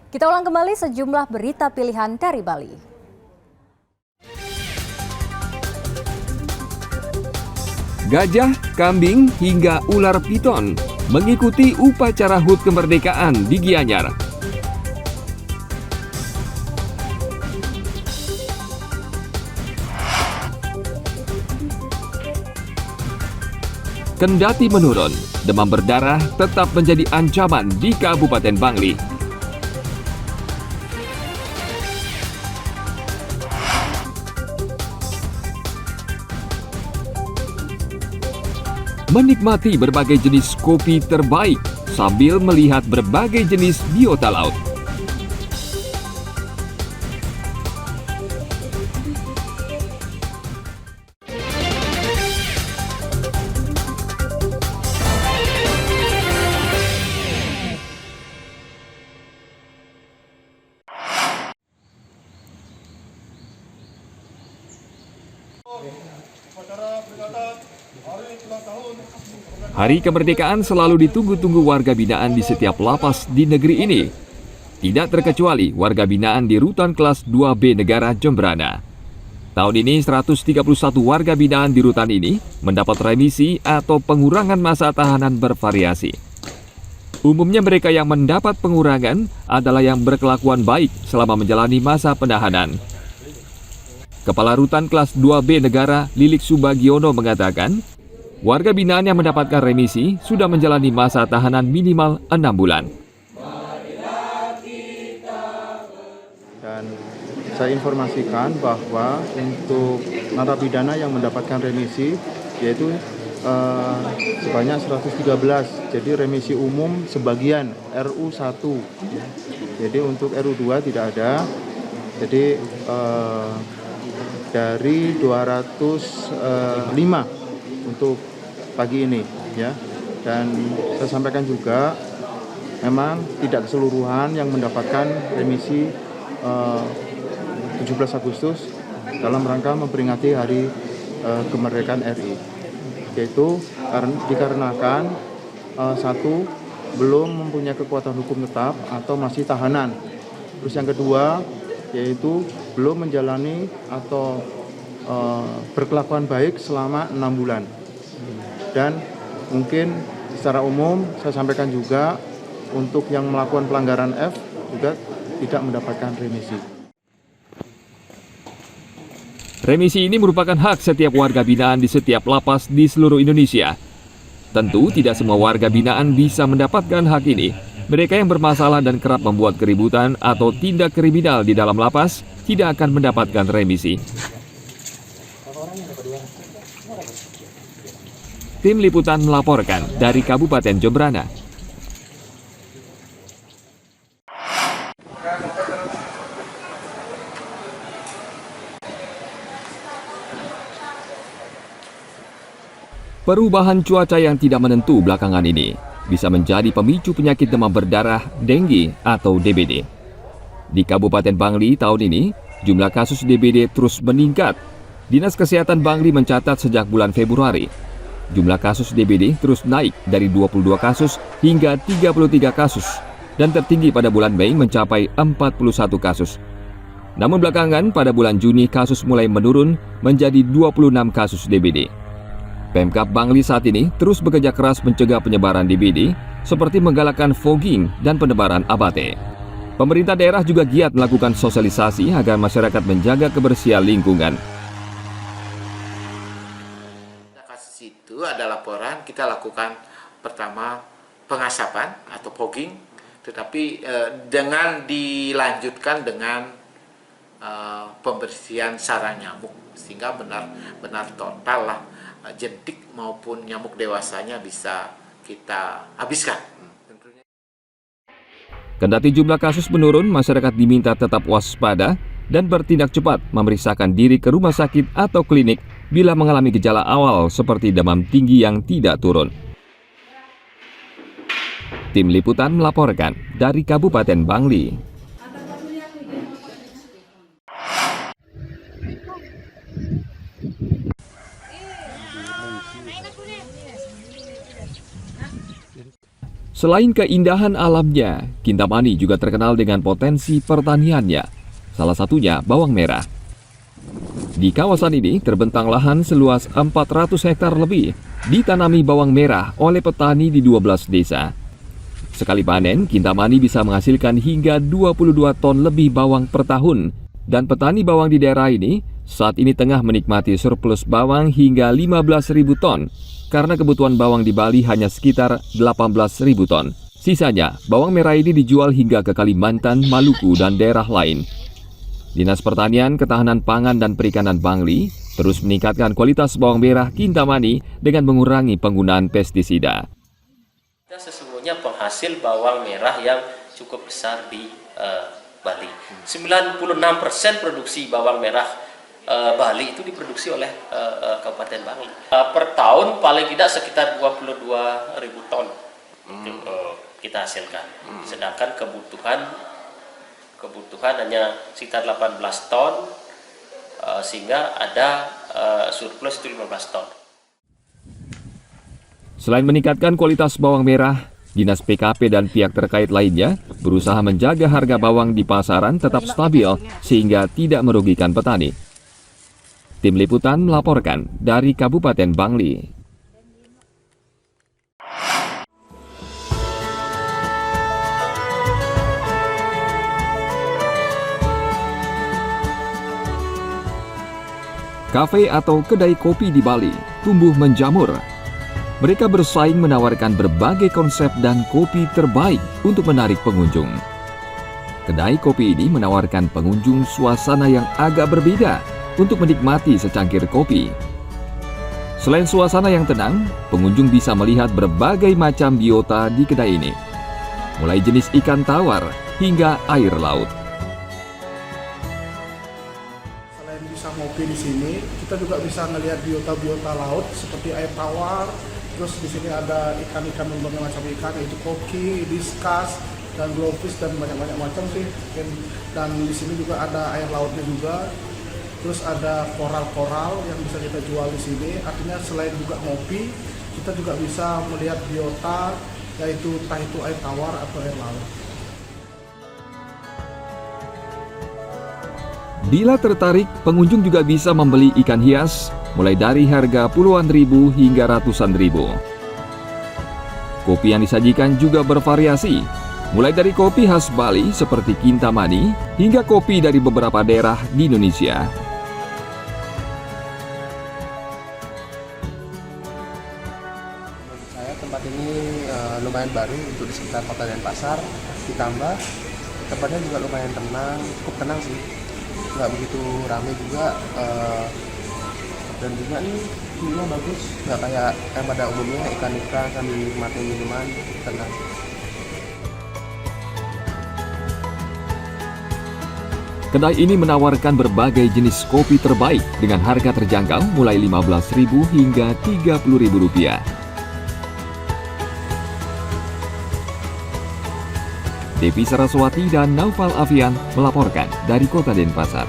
Kita ulang kembali sejumlah berita pilihan dari Bali. Gajah, kambing, hingga ular piton mengikuti upacara HUT kemerdekaan di Gianyar. Kendati menurun, demam berdarah tetap menjadi ancaman di Kabupaten Bangli. Menikmati berbagai jenis kopi terbaik sambil melihat berbagai jenis biota laut. Hari kemerdekaan selalu ditunggu-tunggu warga binaan di setiap lapas di negeri ini. Tidak terkecuali warga binaan di Rutan Kelas 2B Negara Jembrana. Tahun ini 131 warga binaan di rutan ini mendapat remisi atau pengurangan masa tahanan bervariasi. Umumnya mereka yang mendapat pengurangan adalah yang berkelakuan baik selama menjalani masa penahanan. Kepala Rutan Kelas 2B Negara Lilik Subagiono mengatakan, warga binaan yang mendapatkan remisi sudah menjalani masa tahanan minimal 6 bulan. Dan saya informasikan bahwa untuk narapidana yang mendapatkan remisi yaitu sebanyak 113. Jadi remisi umum sebagian RU1. Jadi untuk RU2 tidak ada. Jadi dari 205 untuk pagi ini ya. Dan saya sampaikan juga memang tidak keseluruhan yang mendapatkan remisi 17 Agustus dalam rangka memperingati hari kemerdekaan RI, yaitu dikarenakan satu, belum mempunyai kekuatan hukum tetap atau masih tahanan. Terus yang kedua yaitu belum menjalani atau berkelakuan baik selama 6 bulan. Dan mungkin secara umum saya sampaikan juga untuk yang melakukan pelanggaran F juga tidak mendapatkan remisi. Remisi ini merupakan hak setiap warga binaan di setiap lapas di seluruh Indonesia. Tentu tidak semua warga binaan bisa mendapatkan hak ini. Mereka yang bermasalah dan kerap membuat keributan atau tindak kriminal di dalam lapas tidak akan mendapatkan remisi. Tim Liputan melaporkan dari Kabupaten Jembrana. Perubahan cuaca yang tidak menentu belakangan ini bisa menjadi pemicu penyakit demam berdarah, dengue atau DBD. Di Kabupaten Bangli tahun ini, jumlah kasus DBD terus meningkat. Dinas Kesehatan Bangli mencatat sejak bulan Februari, jumlah kasus DBD terus naik dari 22 kasus hingga 33 kasus, dan tertinggi pada bulan Mei mencapai 41 kasus. Namun belakangan pada bulan Juni kasus mulai menurun menjadi 26 kasus DBD. Pemkab Bangli saat ini terus bekerja keras mencegah penyebaran DBD seperti menggalakkan fogging dan penebaran abate. Pemerintah daerah juga giat melakukan sosialisasi agar masyarakat menjaga kebersihan lingkungan. Kasus itu ada laporan, kita lakukan pertama pengasapan atau fogging, tetapi dengan dilanjutkan dengan pembersihan sarang nyamuk sehingga benar-benar total lah jentik maupun nyamuk dewasanya bisa kita habiskan. Kendati jumlah kasus menurun, masyarakat diminta tetap waspada dan bertindak cepat memeriksakan diri ke rumah sakit atau klinik bila mengalami gejala awal seperti demam tinggi yang tidak turun. Tim Liputan melaporkan dari Kabupaten Bangli. Selain keindahan alamnya, Kintamani juga terkenal dengan potensi pertaniannya, salah satunya bawang merah. Di kawasan ini terbentang lahan seluas 400 hektar lebih, ditanami bawang merah oleh petani di 12 desa. Sekali panen, Kintamani bisa menghasilkan hingga 22 ton lebih bawang per tahun, dan petani bawang di daerah ini saat ini tengah menikmati surplus bawang hingga 15.000 ton, karena kebutuhan bawang di Bali hanya sekitar 18.000 ton. Sisanya, bawang merah ini dijual hingga ke Kalimantan, Maluku, dan daerah lain. Dinas Pertanian, Ketahanan Pangan, dan Perikanan Bangli terus meningkatkan kualitas bawang merah Kintamani dengan mengurangi penggunaan pestisida. Kita sesungguhnya penghasil bawang merah yang cukup besar di Bali. 96% produksi bawang merah Bali itu diproduksi oleh Kabupaten Bangli. Per tahun paling tidak sekitar 22.000 ton itu kita hasilkan. Sedangkan kebutuhan hanya sekitar 18 ton, sehingga ada surplus itu 15 ton. Selain meningkatkan kualitas bawang merah, Dinas PKP dan pihak terkait lainnya berusaha menjaga harga bawang di pasaran tetap stabil sehingga tidak merugikan petani. Tim Liputan melaporkan dari Kabupaten Bangli. Kafe atau kedai kopi di Bali tumbuh menjamur. Mereka bersaing menawarkan berbagai konsep dan kopi terbaik untuk menarik pengunjung. Kedai kopi ini menawarkan pengunjung suasana yang agak berbeda untuk menikmati secangkir kopi. Selain suasana yang tenang, pengunjung bisa melihat berbagai macam biota di kedai ini, mulai jenis ikan tawar hingga air laut. Selain bisa ngopi di sini, kita juga bisa melihat biota-biota laut seperti air tawar. Terus di sini ada ikan-ikan berbagai macam ikan, yaitu koki, diskus, dan glowfish, dan banyak-banyak macam sih. Dan di sini juga ada air lautnya juga. Terus ada koral-koral yang bisa kita jual di sini. Artinya selain juga ngopi, kita juga bisa melihat biota, yaitu entah itu air tawar atau air laut. Bila tertarik, pengunjung juga bisa membeli ikan hias mulai dari harga puluhan ribu hingga ratusan ribu. Kopi yang disajikan juga bervariasi, mulai dari kopi khas Bali seperti Kintamani hingga kopi dari beberapa daerah di Indonesia. Menurut saya tempat ini lumayan baru untuk di sekitar Kota Denpasar, ditambah tempatnya juga lumayan tenang, cukup tenang sih, nggak begitu ramai juga, dan juga nih view-nya bagus, nggak kayak yang pada umumnya ikan-ikan sambil nikmatin minuman, tenang. Kedai ini menawarkan berbagai jenis kopi terbaik dengan harga terjangkau mulai Rp15.000 hingga Rp30.000. Devi Saraswati dan Naufal Afian melaporkan dari Kota Denpasar.